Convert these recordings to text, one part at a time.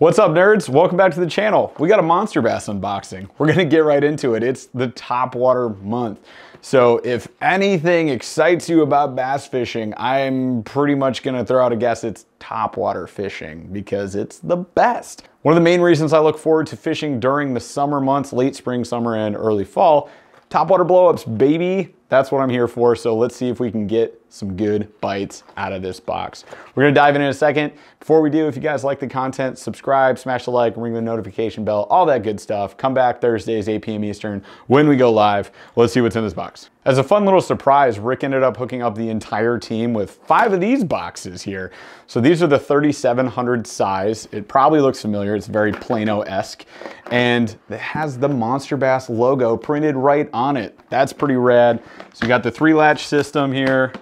What's up, nerds? Welcome back to the channel. We got a monster bass unboxing. We're gonna get right into it. It's the topwater month. So if anything excites you about bass fishing, I'm pretty much gonna throw out a guess it's topwater fishing because it's the best. One of the main reasons I look forward to fishing during the summer months, late spring, summer, and early fall, topwater blowups, baby. That's what I'm here for. So let's see if we can get some good bites out of this box. We're gonna dive in a second. Before we do, if you guys like the content, subscribe, smash the like, ring the notification bell, all that good stuff. Come back Thursdays, 8 p.m. Eastern when we go live. Let's see what's in this box. As a fun little surprise, Rick ended up hooking up the entire team with 5 of these boxes here. So these are the 3700 size. It probably looks familiar. It's very Plano-esque. And it has the Monster Bass logo printed right on it. That's pretty rad. So you got the 3-latch system here.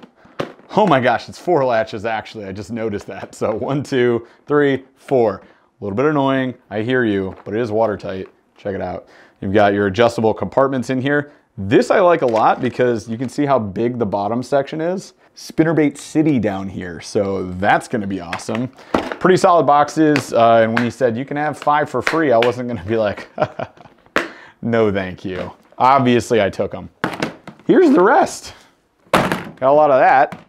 Oh my gosh, it's 4 latches actually. I just noticed that. So 1, 2, 3, 4. A little bit annoying, I hear you, but it is watertight. Check it out. You've got your adjustable compartments in here. This I like a lot because you can see how big the bottom section is. Spinnerbait City down here, so that's gonna be awesome. Pretty solid boxes, and when he said you can have 5 for free, I wasn't gonna be like, no thank you. Obviously I took them. Here's the rest. Got a lot of that.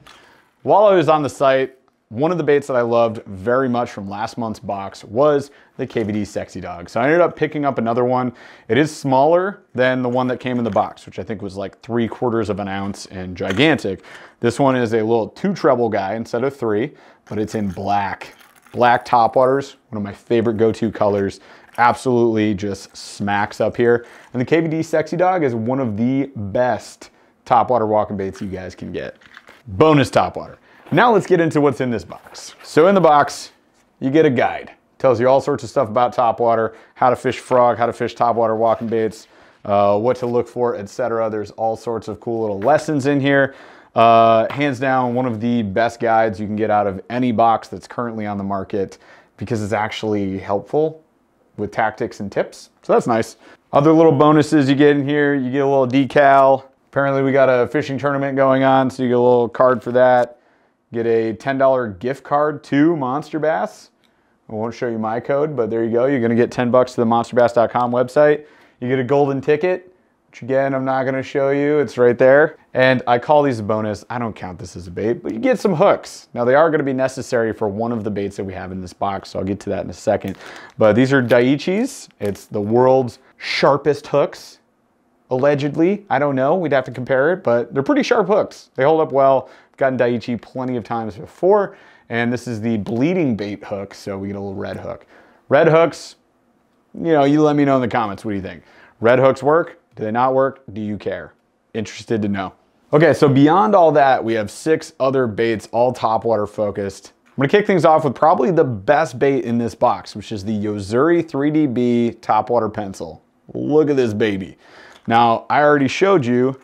While I was on the site, one of the baits that I loved very much from last month's box was the KVD Sexy Dog. So I ended up picking up another one. It is smaller than the one that came in the box, which I think was like 3/4 of an ounce and gigantic. This one is a little 2 treble guy instead of 3, but it's in black. Black topwaters, one of my favorite go-to colors. Absolutely just smacks up here. And the KVD Sexy Dog is one of the best topwater walking baits you guys can get. Bonus topwater. Now let's get into what's in this box. So in the box, you get a guide. Tells you all sorts of stuff about topwater, how to fish frog, how to fish topwater walking baits, what to look for, etc. There's all sorts of cool little lessons in here. Hands down, one of the best guides you can get out of any box that's currently on the market because it's actually helpful with tactics and tips. So that's nice. Other little bonuses you get in here, you get a little decal. Apparently we got a fishing tournament going on, so you get a little card for that. Get a $10 gift card to Monster Bass. I won't show you my code, but there you go. You're gonna get 10 bucks to the monsterbass.com website. You get a golden ticket, which again, I'm not gonna show you. It's right there. And I call these a bonus. I don't count this as a bait, but you get some hooks. Now they are gonna be necessary for one of the baits that we have in this box, so I'll get to that in a second. But these are Daiichi's. It's the world's sharpest hooks. Allegedly, I don't know, we'd have to compare it, but they're pretty sharp hooks. They hold up well. I've gotten Daiichi plenty of times before, and this is the bleeding bait hook, so we get a little red hook. Red hooks, you know, you let me know in the comments, what do you think? Red hooks work? Do they not work? Do you care? Interested to know. Okay, so beyond all that, we have 6 other baits, all topwater focused. I'm gonna kick things off with probably the best bait in this box, which is the Yozuri 3DB topwater pencil. Look at this baby. Now, I already showed you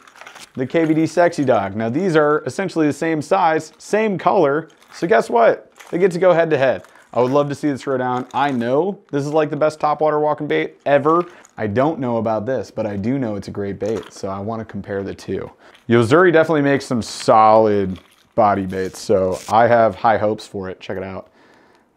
the KVD Sexy Dog. Now, these are essentially the same size, same color, so guess what? They get to go head to head. I would love to see this throw down. I know this is like the best topwater walking bait ever. I don't know about this, but I do know it's a great bait, so I want to compare the two. Yozuri definitely makes some solid body baits, so I have high hopes for it. Check it out.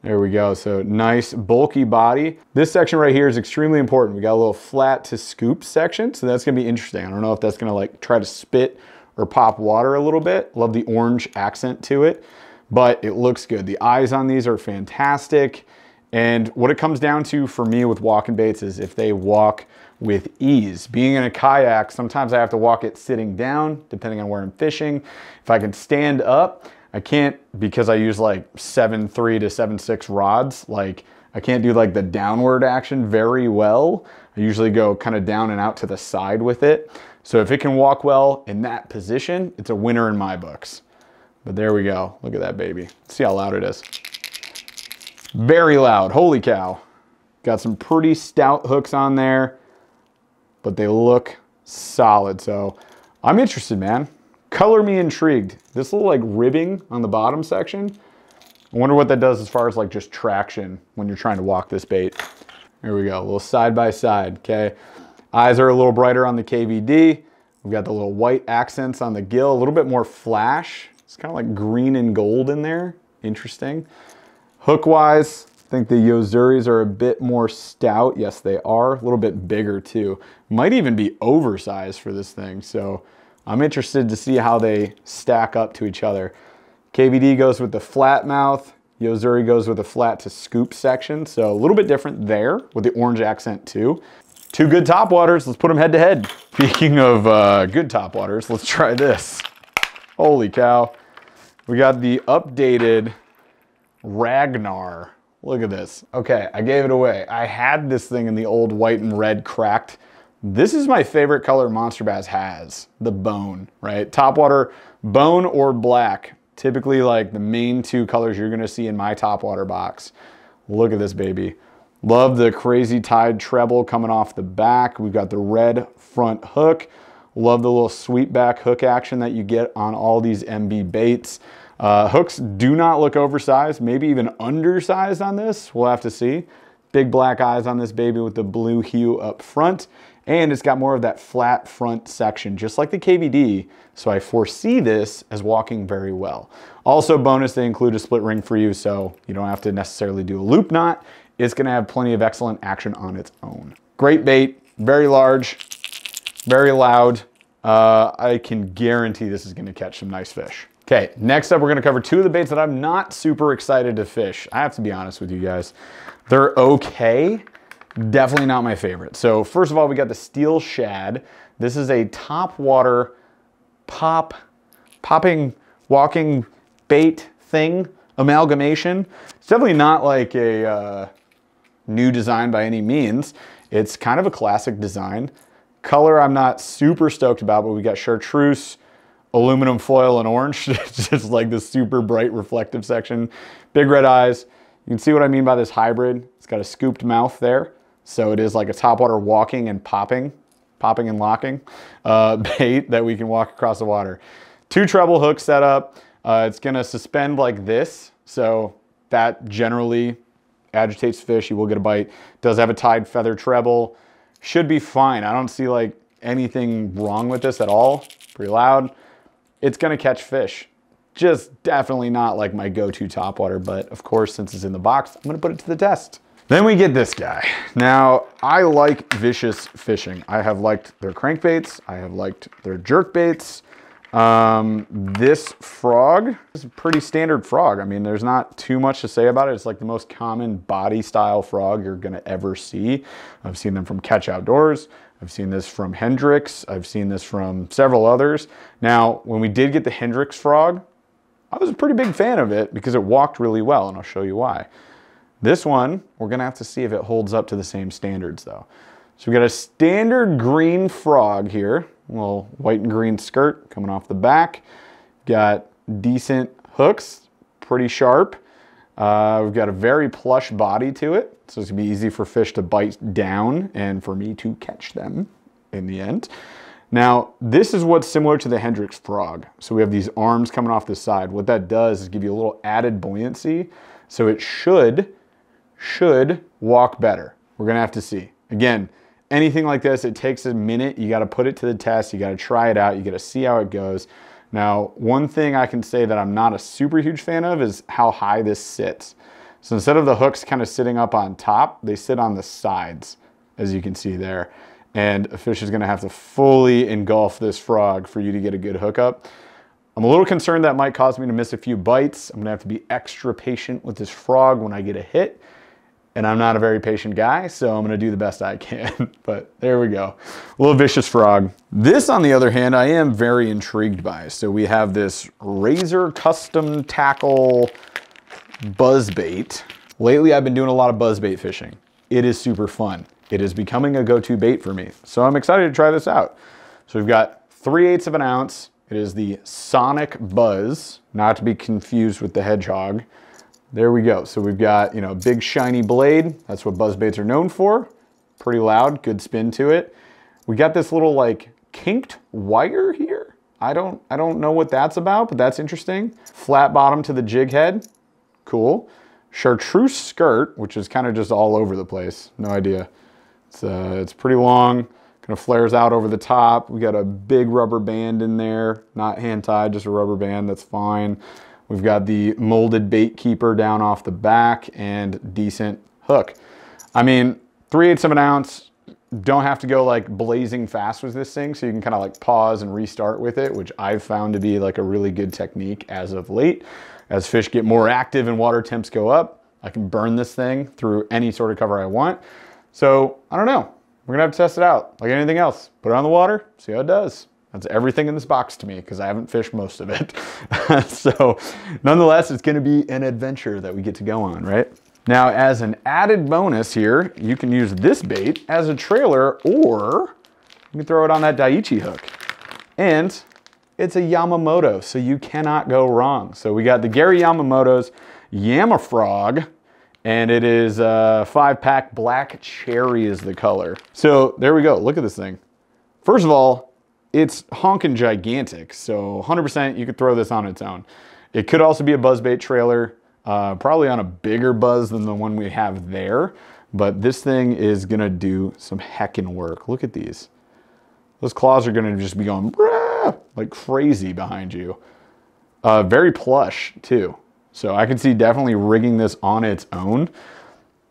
There we go, so nice bulky body. This section right here is extremely important. We got a little flat to scoop section, so that's gonna be interesting. I don't know if that's gonna like try to spit or pop water a little bit. Love the orange accent to it, but it looks good. The eyes on these are fantastic. And what it comes down to for me with walking baits is if they walk with ease. Being in a kayak, sometimes I have to walk it sitting down, depending on where I'm fishing. If I can stand up, I can't, because I use like 7.3 to 7.6 rods, like I can't do like the downward action very well. I usually go kind of down and out to the side with it. So if it can walk well in that position, it's a winner in my books. But there we go. Look at that baby. Let's see how loud it is. Very loud. Holy cow. Got some pretty stout hooks on there, but they look solid. So I'm interested, man. Color me intrigued. This little like ribbing on the bottom section, I wonder what that does as far as like just traction when you're trying to walk this bait. There we go, a little side by side, okay? Eyes are a little brighter on the KVD. We've got the little white accents on the gill, a little bit more flash. It's kind of like green and gold in there. Interesting. Hook wise, I think the Yozuris are a bit more stout. Yes, they are. A little bit bigger too. Might even be oversized for this thing. So I'm interested to see how they stack up to each other. KVD goes with the flat mouth. Yozuri goes with a flat to scoop section. So a little bit different there with the orange accent too. Two good topwaters. Let's put them head to head. Speaking of good topwaters, let's try this. Holy cow. We got the updated Ragnar. Look at this. Okay, I gave it away. I had this thing in the old white and red cracked. This is my favorite color Monster Bass has, the bone, right? Topwater, bone or black. Typically like the main two colors you're gonna see in my Topwater box. Look at this baby. Love the crazy tied treble coming off the back. We've got the red front hook. Love the little sweep back hook action that you get on all these MB baits. Hooks do not look oversized, maybe even undersized on this. We'll have to see. Big black eyes on this baby with the blue hue up front. And it's got more of that flat front section, just like the KVD. So I foresee this as walking very well. Also bonus, they include a split ring for you, so you don't have to necessarily do a loop knot. It's gonna have plenty of excellent action on its own. Great bait, very large, very loud. I can guarantee this is gonna catch some nice fish. Okay, next up we're gonna cover two of the baits that I'm not super excited to fish. I have to be honest with you guys. They're okay, definitely not my favorite. So first of all, we got the steel shad. This is a topwater popping, walking bait thing, amalgamation. It's definitely not like a new design by any means. It's kind of a classic design. Color I'm not super stoked about, but we got chartreuse, aluminum foil, and orange. Just like this super bright reflective section. Big red eyes. You can see what I mean by this hybrid. It's got a scooped mouth there. So it is like a topwater walking and popping and locking bait that we can walk across the water. Two treble hooks set up. It's gonna suspend like this. So that generally agitates fish. You will get a bite. Does have a tied feather treble. Should be fine. I don't see like anything wrong with this at all. Pretty loud. It's gonna catch fish. Just definitely not like my go-to topwater, but of course, since it's in the box, I'm gonna put it to the test. Then we get this guy. Now, I like Vicious Fishing. I have liked their crankbaits. I have liked their jerkbaits. This frog is a pretty standard frog. I mean, there's not too much to say about it. It's like the most common body style frog you're gonna ever see. I've seen them from Catch Outdoors. I've seen this from Hendrix. I've seen this from several others. Now, when we did get the Hendrix frog, I was a pretty big fan of it because it walked really well, and I'll show you why. This one, we're gonna have to see if it holds up to the same standards though. So we got a standard green frog here, a little white and green skirt coming off the back. Got decent hooks, pretty sharp. We've got a very plush body to it, so it's gonna be easy for fish to bite down and for me to catch them in the end. Now, this is what's similar to the Hendrix frog. So we have these arms coming off the side. What that does is give you a little added buoyancy, so it should walk better. We're gonna have to see. Again, anything like this, it takes a minute. You gotta put it to the test. You gotta try it out. You gotta see how it goes. Now, one thing I can say that I'm not a super huge fan of is how high this sits. So instead of the hooks kind of sitting up on top, they sit on the sides, as you can see there. And a fish is gonna have to fully engulf this frog for you to get a good hookup. I'm a little concerned that might cause me to miss a few bites. I'm gonna have to be extra patient with this frog when I get a hit. And I'm not a very patient guy, so I'm gonna do the best I can. But there we go, a little vicious frog. This, on the other hand, I am very intrigued by. So we have this Razer custom tackle buzzbait. Lately, I've been doing a lot of buzzbait fishing. It is super fun. It is becoming a go-to bait for me. So I'm excited to try this out. So we've got 3/8 of an ounce. It is the Sonic Buzz, not to be confused with the Hedgehog. There we go. So we've got, you know, a big shiny blade. That's what buzzbaits are known for. Pretty loud, good spin to it. We got this little like kinked wire here. I don't know what that's about, but that's interesting. Flat bottom to the jig head. Cool. Chartreuse skirt, which is kind of just all over the place. No idea. It's pretty long, kind of flares out over the top. We got a big rubber band in there, not hand tied, just a rubber band, that's fine. We've got the molded bait keeper down off the back and decent hook. I mean, 3/8 of an ounce, don't have to go like blazing fast with this thing. So you can kind of like pause and restart with it, which I've found to be like a really good technique as of late. As fish get more active and water temps go up, I can burn this thing through any sort of cover I want. So I don't know, we're gonna have to test it out like anything else. Put it on the water, see how it does. That's everything in this box to me because I haven't fished most of it. So nonetheless, it's gonna be an adventure that we get to go on, right? Now, as an added bonus here, you can use this bait as a trailer, or you can throw it on that Daiichi hook. And it's a Yamamoto, so you cannot go wrong. So we got the Gary Yamamoto's Yamafrog, and it is a 5-pack. Black cherry is the color. So there we go, look at this thing. First of all, it's honking gigantic, so 100% you could throw this on its own. It could also be a buzzbait trailer, probably on a bigger buzz than the one we have there, but this thing is gonna do some heckin' work. Look at these. Those claws are gonna just be going like crazy behind you. Very plush too. So I can see definitely rigging this on its own.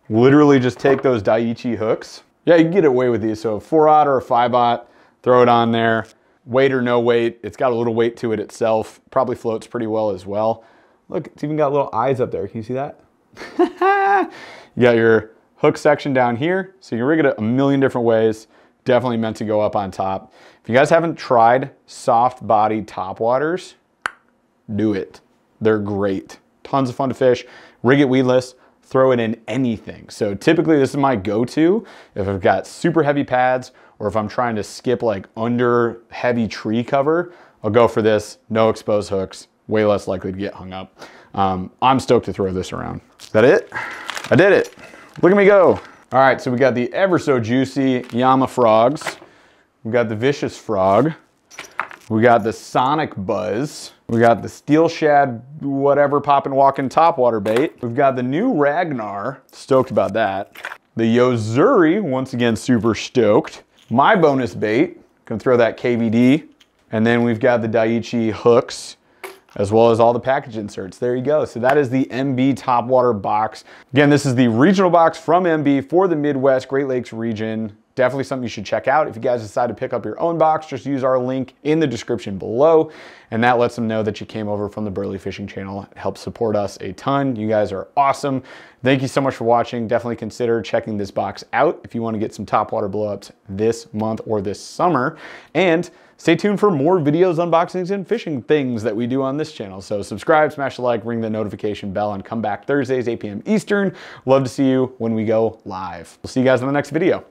Literally just take those Daiichi hooks. Yeah, you can get away with these. So a 4/0 or a 5/0, throw it on there. Weight or no weight, it's got a little weight to it itself. Probably floats pretty well as well. Look, it's even got little eyes up there. Can you see that? You got your hook section down here. So you can rig it a million different ways. Definitely meant to go up on top. If you guys haven't tried soft body topwaters, do it. They're great. Tons of fun to fish. Rig it weedless, throw it in anything. So typically this is my go-to if I've got super heavy pads or if I'm trying to skip like under heavy tree cover, I'll go for this. No exposed hooks, way less likely to get hung up. I'm stoked to throw this around. Is that it? I did it. Look at me go. All right, so we got the ever so juicy Yama frogs. We got the vicious frog. We got the sonic buzz. We got the steel shad, whatever, poppin' walking topwater bait. We've got the new Ragnar, stoked about that. The Yozuri, once again, super stoked. My bonus bait, gonna throw that KVD. And then we've got the Daiichi Hooks, as well as all the package inserts. There you go. So that is the MB Topwater box. Again, this is the regional box from MB for the Midwest, Great Lakes region. Definitely something you should check out. If you guys decide to pick up your own box, just use our link in the description below, and that lets them know that you came over from the BurlyFishing channel. It helps support us a ton. You guys are awesome. Thank you so much for watching. Definitely consider checking this box out if you want to get some topwater blowups this month or this summer. And stay tuned for more videos, unboxings, and fishing things that we do on this channel. So subscribe, smash the like, ring the notification bell, and come back Thursdays, 8 p.m. Eastern. Love to see you when we go live. We'll see you guys in the next video.